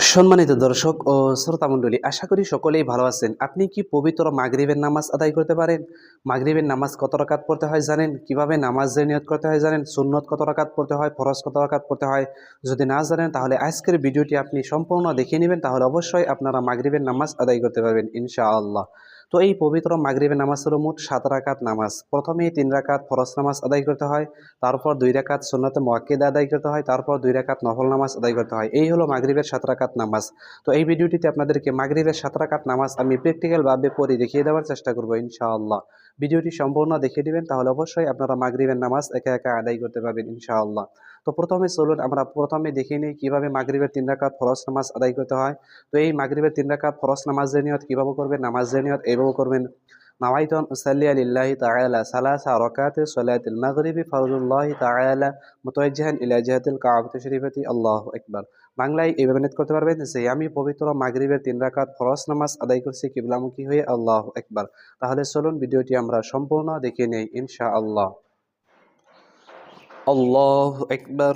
সম্মানিত দর্শক ও শ্রোতামণ্ডলী, আশা করি সকলেই ভালো আছেন। আপনি কি পবিত্র মাগরিবের নামাজ আদায় করতে পারেন? মাগরিবের নামাজ কত রাকাত পড়তে হয় জানেন? কিভাবে নামাজের নিয়ত করতে হয় জানেন? সুন্নত কত রাকাত পড়তে হয়, ফরজ কত রাকাত পড়তে হয়? যদি না জানেন তাহলে আজকের ভিডিওটি আপনি সম্পূর্ণ দেখে নেবেন, তাহলে অবশ্যই আপনারা মাগরিবের নামাজ আদায় করতে পারবেন ইনশাআল্লাহ। তো এই পবিত্র মাগরিবের নামাজ হলো মোট 7 রাকাত নামাজ। প্রথমেই 3 রাকাত ফরজ নামাজ আদায় করতে হয়, তারপর 2 রাকাত সুন্নতে মুআক্কাদা আদায় করতে হয়, তারপর 2 রাকাত নফল নামাজ আদায় করতে হয়। এই হলো মাগরিবের 7 রাকাত নামাজ। তো এই ভিডিওটিতে আপনাদেরকে মাগরিবের 7 রাকাত নামাজ আমি প্র্যাকটিক্যাল ভাবে পড়ে দেখিয়ে দেওয়ার চেষ্টা করব ইনশাআল্লাহ। ভিডিওটি সম্পূর্ণ দেখে দিবেন, তাহলে অবশ্যই আপনারা মাগরিবের নামাজ একা একা আদায় করতে পারবেন ইনশাআল্লাহ। তো প্রথমে চলুন আমরা প্রথমে দেখে নিই কিভাবে মাগরিবের 3 রাকাত ফরজ নামাজ আদায় করতে হয়। তো এই মাগরিবের 3 রাকাত ফরজ নামাজের নিয়ত কিভাবে করবেন? নামাজের নিয়ত এইভাবে করবেন: নাওয়াইতু আন উসাল্লিয়া লিল্লাহি তাআলা সালাসা রাকাতি সলাতিল মাগরিবি ফারদুল্লাহি তাআলা মুতাওয়াজ্জিহান ইলা জিহাতিল কাবাতি শরীফাতি। আল্লাহু আকবার। বাংলায় এইভাবে নিয়ত করতে পারবেন যে আমি পবিত্র মাগরিবের 3 রাকাত ফরজ নামাজ আদায় করছি কিবলামুখী হয়ে। আল্লাহু আকবার। তাহলে চলুন ভিডিওটি আমরা সম্পূর্ণ দেখে নেই ইনশাআল্লাহ। আল্লাহু আকবার।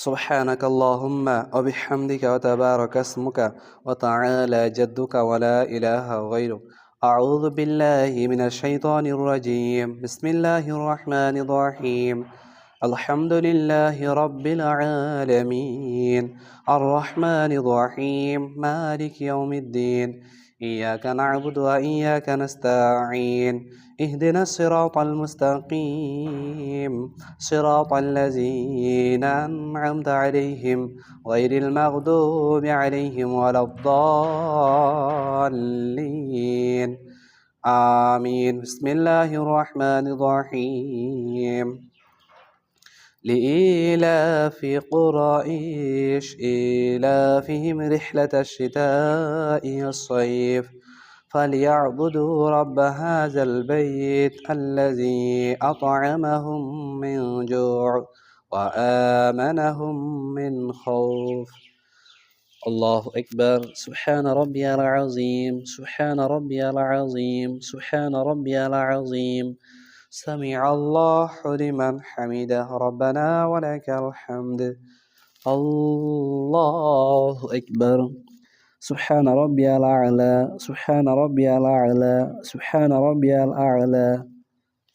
সুবহানাক আল্লাহুম্মা ওয়া বিহামদিকা ওয়া তাবারাকা ইসমুকা ওয়া তাআলা জাদ্দুকা ওয়া লা ইলাহা গায়রুক। আউযু বিল্লাহি মিনাশ শাইতানির রাজীম। বিসমিল্লাহির রহমানির রহিম। আলহামদুলিল্লাহি রাব্বিল আলামিন। আর রহমানির রহিম। মালিকি ইয়াউমিদ্দিন। ইয়াকা না'বুদু ওয়া ইয়াকা নাস্তাঈন। ইহদিনাস সিরাতাল মুস্তাকিম। صراط الذين أنعمت عليهم غير المغضوب عليهم ولا الضالين آمين. بسم الله الرحمن الرحيم. لإيلاف قريش إيلافهم رحلة الشتاء والصيف فليعبدوا رب هذا البيت الذي أطعمهم من جوع وآمنهم من خوف. الله أكبر. سبحان ربي العظيم. سبحان ربي العظيم. سبحان ربي العظيم. سمع الله لمن حمده ربنا ولك الحمد. الله أكبر. سبحان ربي الأعلى. سبحان ربي الأعلى. سبحان ربي الأعلى.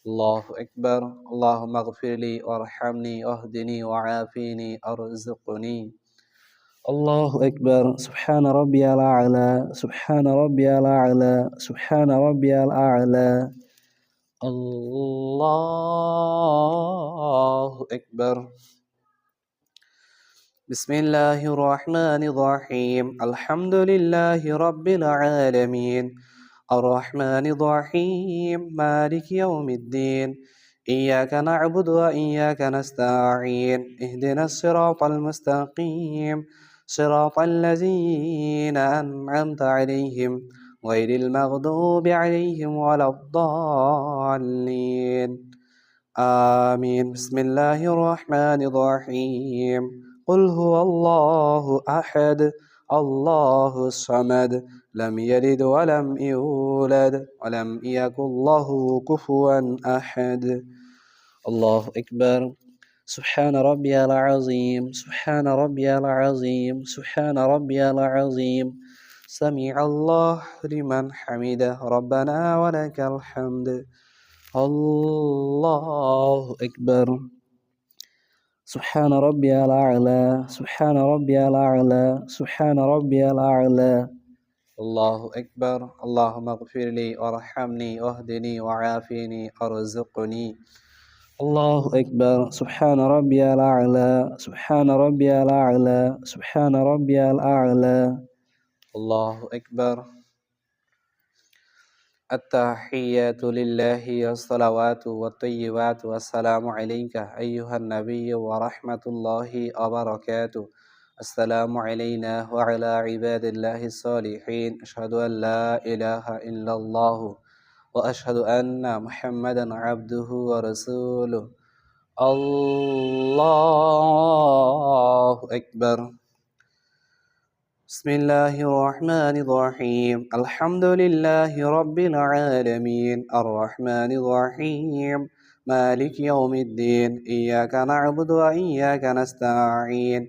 الله أكبر. اللهم اغفر لي وارحمني واهدني وعافيني ارزقني. الله أكبر. سبحان ربي الأعلى. سبحان ربي الأعلى. سبحان ربي الأعلى. الله أكبر. بسم الله الرحمن الرحيم. الحمد لله رب العالمين. الرحمن الرحيم. مالك يوم الدين. إياك نعبد وإياك نستعين. اهدنا الصراط المستقيم. صراط الذين أنعمت عليهم غير المغضوب عليهم ولا الضالين آمين. بسم الله الرحمن الرحيم. قل هو الله أحد الله الصمد لم يلد ولم يولد ولم يكن له كفوا أحد. الله أكبر. سبحان ربي العظيم. سبحان ربي العظيم. سبحان ربي العظيم. سمع الله لمن حمده ربنا ولك الحمد. الله أكبر. سبحان ربي الأعلى. سبحان ربي الأعلى. سبحان ربي الأعلى. الله أكبر. اللهم اغفر لي وارحمني واهدني وعافيني ارزقني. الله أكبر. سبحان ربي الأعلى. سبحان ربي الأعلى. سبحان ربي الأعلى. الله أكبر. التحيات لله والصلوات والطيبات والسلام عليك أيها النبي ورحمة الله وبركاته. السلام علينا وعلى عباد الله الصالحين. أشهد أن لا إله إلا الله وأشهد أن محمدا عبده ورسوله. الله أكبر. بسم الله الرحمن الرحيم. الحمد لله رب العالمين. الرحمن الرحيم. مالك يوم الدين. إياك نعبد وإياك نستعين.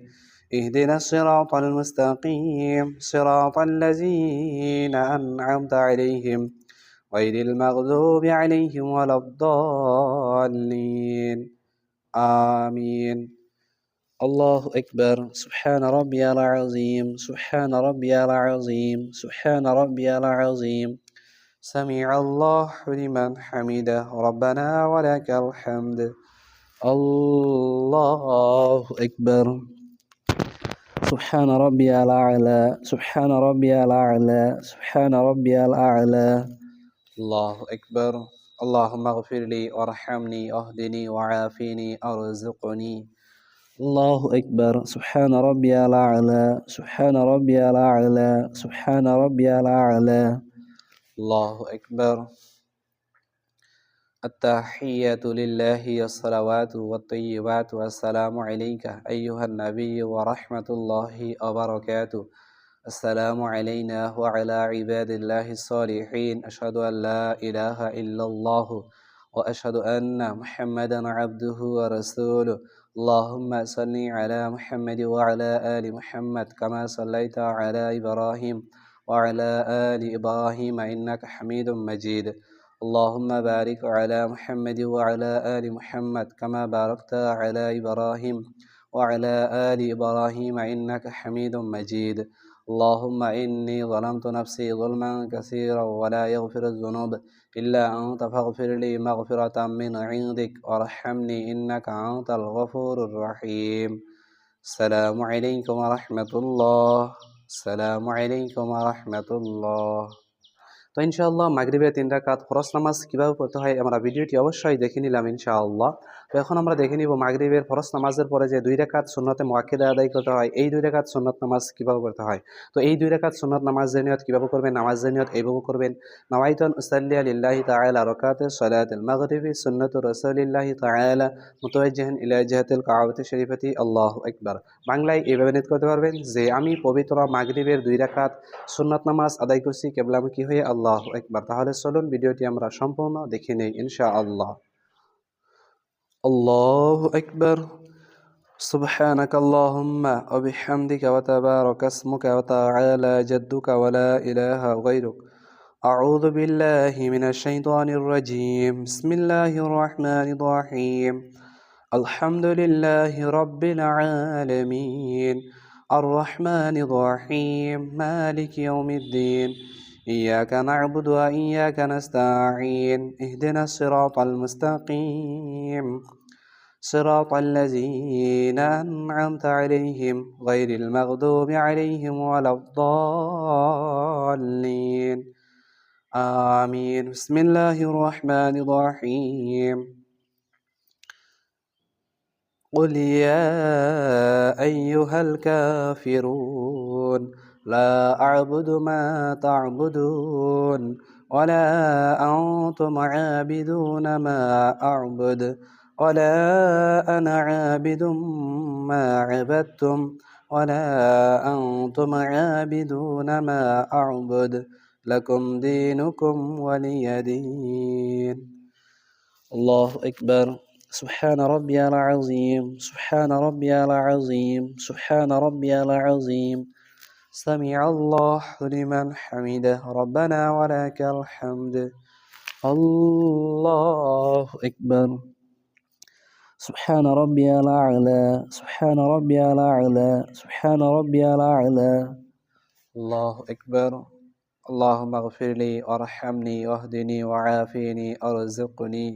اهدنا الصراط المستقيم صراط الذين أنعمت عليهم غير المغضوب عليهم ولا الضالين آمين الله أكبر سبحان ربي العظيم سبحان ربي العظيم سبحان ربي العظيم سمع الله لمن حمده ربنا ولك الحمد الله أكبر سبحان ربي الأعلى سبحان ربي الأعلى سبحان ربي الأعلى الله أكبر اللهم اغفر لي وارحمني واهدني وعافني ارزقني الله أكبر سبحان ربي الأعلى سبحان ربي الأعلى سبحان ربي الأعلى الله أكبر التحيات لله الصلوات والطيبات والسلام عليك أيها النبي ورحمة الله وبركاته السلام علينا وعلى عباد الله الصالحين أشهد أن لا إله إلا الله وأشهد أن محمدا عبده ورسوله اللهم صل على محمد وعلى آل محمد كما صليت على إبراهيم وعلى آل إبراهيم إنك حميد مجيد اللهم بارك على محمد وعلى آل محمد كما باركت على إبراهيم وعلى آل إبراهيم إنك حميد مجيد اللهم إني ظلمت نفسي ظلما كثيرا ولا يغفر الذنوب إلا أنت فاغفر لي مغفرة من عندك وارحمني إنك أنت الغفور الرحيم السلام عليكم ورحمة الله السلام عليكم ورحمة الله তো ইনশাআল্লাহ মাগরিবের 3 রাকাত ফরজ নামাজ কিভাবে পড়তে হয় আমরা ভিডিওটি অবশ্যই দেখে নিলাম ইনশাআল্লাহ। তো এখন আমরা দেখে নিব মাগরিবের ফরজ নামাজের পরে যে 2 রাকাত সুন্নতে মুআক্কাদা আদায় করতে হয়, এই 2 রাকাত সুন্নত নামাজ কিভাবে পড়তে হয়। তো এই 2 রাকাত সুন্নত নামাজের নিয়ত কিভাবে করবেন, নামাজের নিয়ত এইভাবে করবেন, নাওয়াইতুন উসাল্লি লিল্লাহি তাআলা রাকাতে সালাতুল মাগরিবি সুন্নাতু রাসূলিল্লাহি তাআলা মুতাওয়াজ্জিহান ইলা জিহাতিল কাবাতি শরীফাতি আল্লাহু আকবার। বাংলায় এইভাবে নিয়ত করতে পারবেন যে আমি পবিত্র মাগরিবের 2 রাকাত সুন্নত নামাজ আদায় করছি কিবলামুখী হয়ে আল্লাহু আকবার। তাহলে চলুন ভিডিওটি আমরা সম্পূর্ণ দেখে নেই ইনশাআল্লাহ। আল্লাহু আকবার سبحانك اللهم وبحمدك وتبارك اسمك وتعالى جدك ولا إله غيرك أعوذ بالله من الشيطان الرجيم بسم الله الرحمن الرحيم الحمد لله رب العالمين الرحمن الرحيم مالك يوم الدين إياك نعبد وإياك نستعين اهدنا الصراط المستقيم صراط الذين أنعمت عليهم غير المغضوب عليهم ولا الضالين آمين بسم الله الرحمن الرحيم قل يا أيها الكافرون لا أعبد ما تعبدون ولا أنتم عابدون ما أعبد ولا أنا عابد ما عبدتم ولا أنتم عابدون ما أعبد لكم دينكم ولي دين الله أكبر سبحان ربي العظيم سبحان ربي العظيم سبحان ربي العظيم سمع الله لمن حمده ربنا ولك الحمد الله أكبر سبحان ربي الأعلى سبحان ربي الأعلى سبحان ربي الأعلى الله أكبر اللهم اغفر لي وارحمني واهدني وعافني ارزقني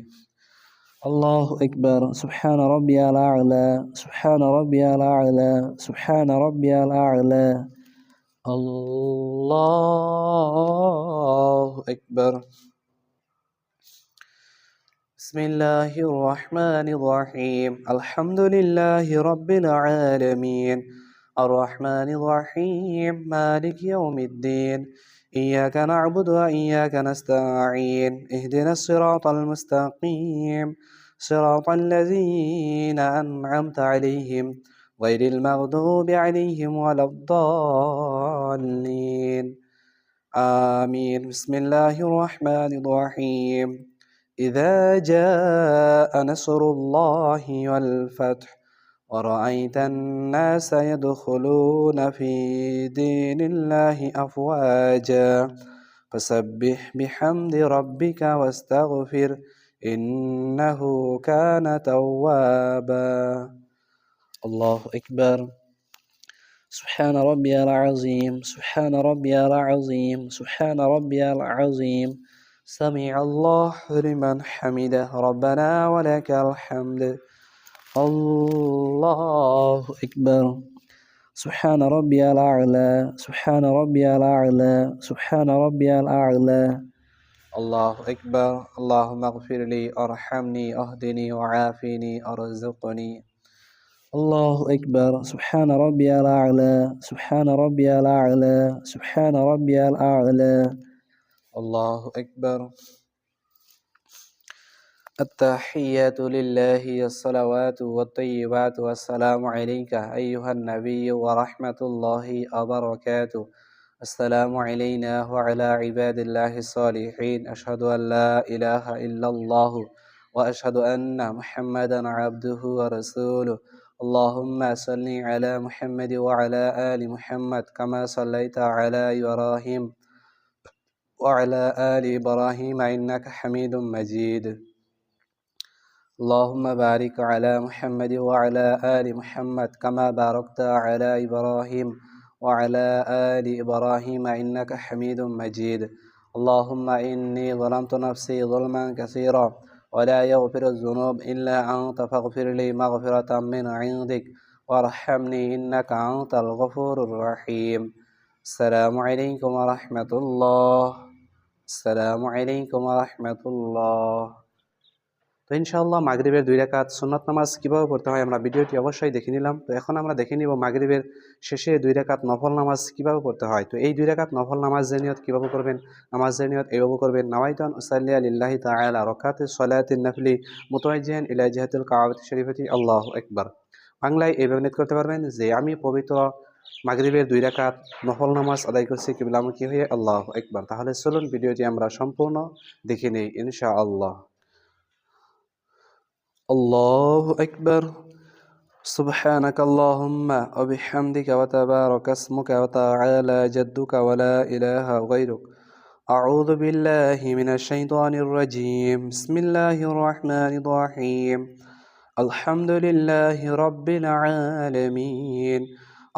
الله أكبر سبحان ربي الأعلى سبحان ربي الأعلى سبحان ربي الأعلى الله أكبر بسم الله الرحمن الرحيم الحمد لله رب العالمين الرحمن الرحيم مالك يوم الدين إياك نعبد وإياك نستعين اهدنا الصراط المستقيم صراط الذين أنعمت عليهم غير المغضوب عليهم ولا الضالين آمين بسم الله الرحمن الرحيم إذا جاء نصر الله والفتح ورأيت الناس يدخلون في دين الله أفواجا فسبح بحمد ربك واستغفر إنه كان توابا. الله أكبر. سبحان ربي العظيم سبحان ربي العظيم سبحان ربي العظيم. سمع الله لمن حمده ربنا ولك الحمد. الله أكبر. سبحان ربي الأعلى سبحان ربي الأعلى سبحان ربي الأعلى. الله أكبر. اللهم اغفر لي أرحمني أهدني وعافني أرزقني. الله أكبر. سبحان ربي الأعلى سبحان ربي الأعلى سبحان ربي الأعلى. الله أكبر. التحيات لله الصلوات والطيبات والسلام عليك أيها النبي ورحمة الله وبركاته. السلام علينا وعلى عباد الله الصالحين. أشهد أن لا إله إلا الله وأشهد أن محمدا عبده ورسوله. اللهم صل على محمد وعلى آل محمد كما صليت على إبراهيم وعلى آل إبراهيم إنك حميد مجيد. اللهم بارك على محمد وعلى آل محمد كما باركت على إبراهيم وعلى آل إبراهيم إنك حميد مجيد. اللهم إني ظلمت نفسي ظلما كثيرا ولا يغفر الذنوب إلا أنت فاغفر لي مغفرة من عندك وارحمني إنك أنت الغفور الرحيم. السلام عليكم ورحمة الله. السلام عليكم ورحمة الله. তো ইনশাআল্লাহ মাগরিবের 2 রাকাত সুন্নাত নামাজ কিভাবে পড়তে হয় আমরা ভিডিওটি অবশ্যই দেখে নিলাম। তো এখন আমরা দেখে নিব মাগরিবের শেষে 2 রাকাত নফল নামাজ কিভাবে পড়তে হয়। তো এই 2 রাকাত নফল নামাজের নিয়ত কিভাবে করবেন? নামাজের নিয়ত এইভাবে করবেন, নাওয়াইতু আন উসাল্লি লিল্লাহি তাআলা রাকাতাস সালাতিন নাফলি মুতাওয়াজ্জিহান ইলা জিহাতিল কাবাতি শরীফাতি আল্লাহু আকবার। বাংলায় এইভাবে নিয়ত করতে পারবেন যে আমি পবিত্র মাগরিবের 2 রাকাত নফল নামাজ আদায় করছি কিবলামুখী হয়ে আল্লাহু আকবার। তাহলে চলুন ভিডিওটি আমরা সম্পূর্ণ দেখে নেই ইনশাআল্লাহ। الله أكبر. سبحانك اللهم وبحمدك وتبارك اسمك وتعالى جدك ولا إله غيرك. أعوذ بالله من الشيطان الرجيم. بسم الله الرحمن الرحيم. الحمد لله رب العالمين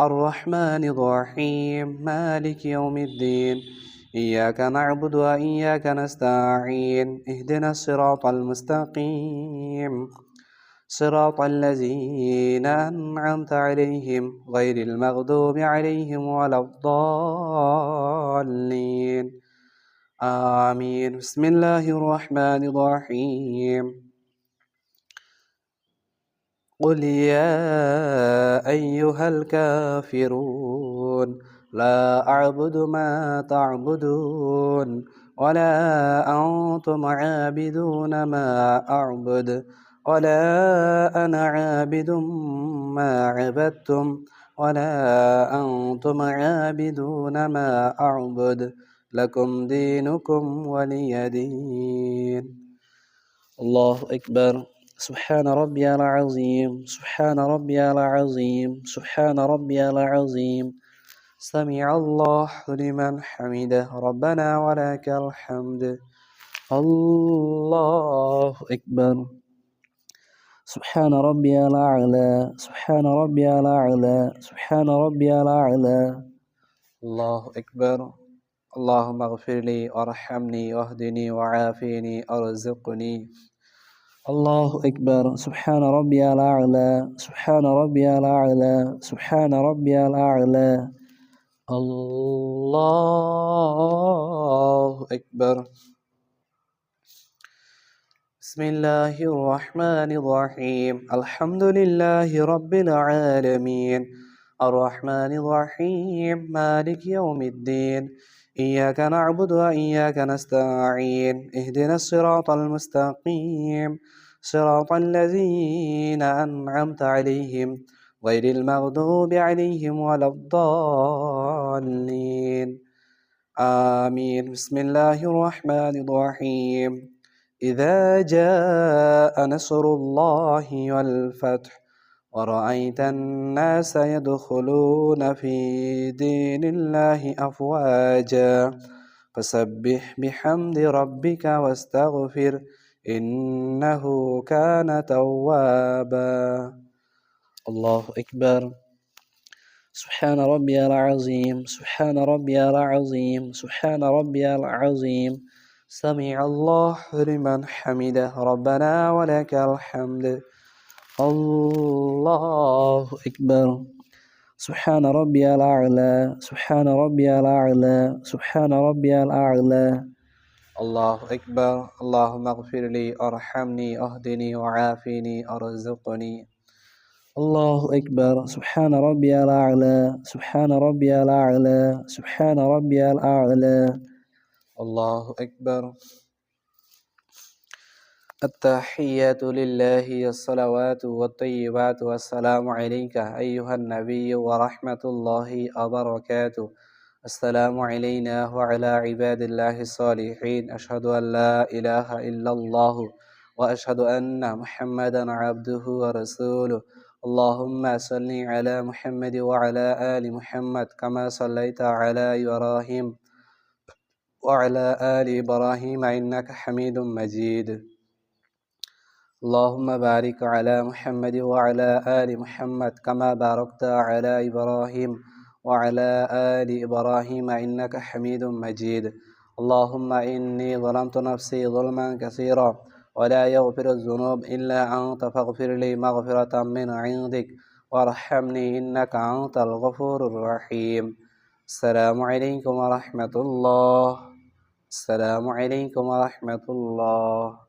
الرحمن الرحيم مالك يوم الدين إياك نعبد وإياك نستعين اهدنا الصراط المستقيم صراط الذين أنعمت عليهم غير المغضوب عليهم ولا الضالين آمين. بسم الله الرحمن الرحيم. قل يا أيها الكافرون لا أعبد ما تعبدون ولا أنتم عابدون ما أعبد ولا أنا عابد ما عبدتم ولا أنتم عابدون ما أعبد لكم دينكم ولي دين. الله أكبر. سبحان ربي العظيم سبحان ربي العظيم سبحان ربي العظيم. سمع الله لمن حمده ربنا ولك الحمد. الله أكبر. سبحان ربي الأعلى سبحان ربي الأعلى سبحان ربي الأعلى. الله أكبر. اللهم اغفر لي وارحمني واهدني وعافني أرزقني. الله أكبر. سبحان ربي الأعلى سبحان ربي الأعلى سبحان ربي الأعلى. الله أكبر. بسم الله الرحمن الرحيم. الحمد لله رب العالمين الرحمن الرحيم مالك يوم الدين إياك نعبد وإياك نستعين اهدنا الصراط المستقيم صراط الذين أنعمت عليهم غير المغضوب عليهم ولا الضالين آمين. بسم الله الرحمن الرحيم. إذا جاء نصر الله والفتح ورأيت الناس يدخلون في دين الله أفواجا فسبح بحمد ربك واستغفر إنه كان توابا الله أكبر سبحان ربي العظيم سبحان ربي العظيم سبحان ربي العظيم سمع الله لمن حمده ربنا ولك الحمد الله أكبر سبحان ربي الأعلى سبحان ربي الأعلى سبحان ربي الأعلى الله أكبر اللهم اغفر لي أرحمني أهدني وعافني أرزقني الله أكبر سبحان ربي الأعلى سبحان ربي الأعلى سبحان ربي الأعلى الله أكبر التحيات لله الصلوات والطيبات والسلام عليك أيها النبي ورحمة الله وبركاته السلام علينا وعلى عباد الله الصالحين أشهد أن لا إله إلا الله وأشهد أن محمدا عبده ورسوله اللهم صل على محمد وعلى آل محمد كما صليت على إبراهيم وعلى آل إبراهيم إنك حميد مجيد اللهم بارك على محمد وعلى آل محمد كما باركت على إبراهيم وعلى آل إبراهيم إنك حميد مجيد اللهم إني ظلمت نفسي ظلما كثيرا ولا يغفر الذنوب إلا أنت فاغفر لي مغفرة من عندك وارحمني إنك أنت الغفور الرحيم السلام عليكم ورحمة الله السلام عليكم ورحمة الله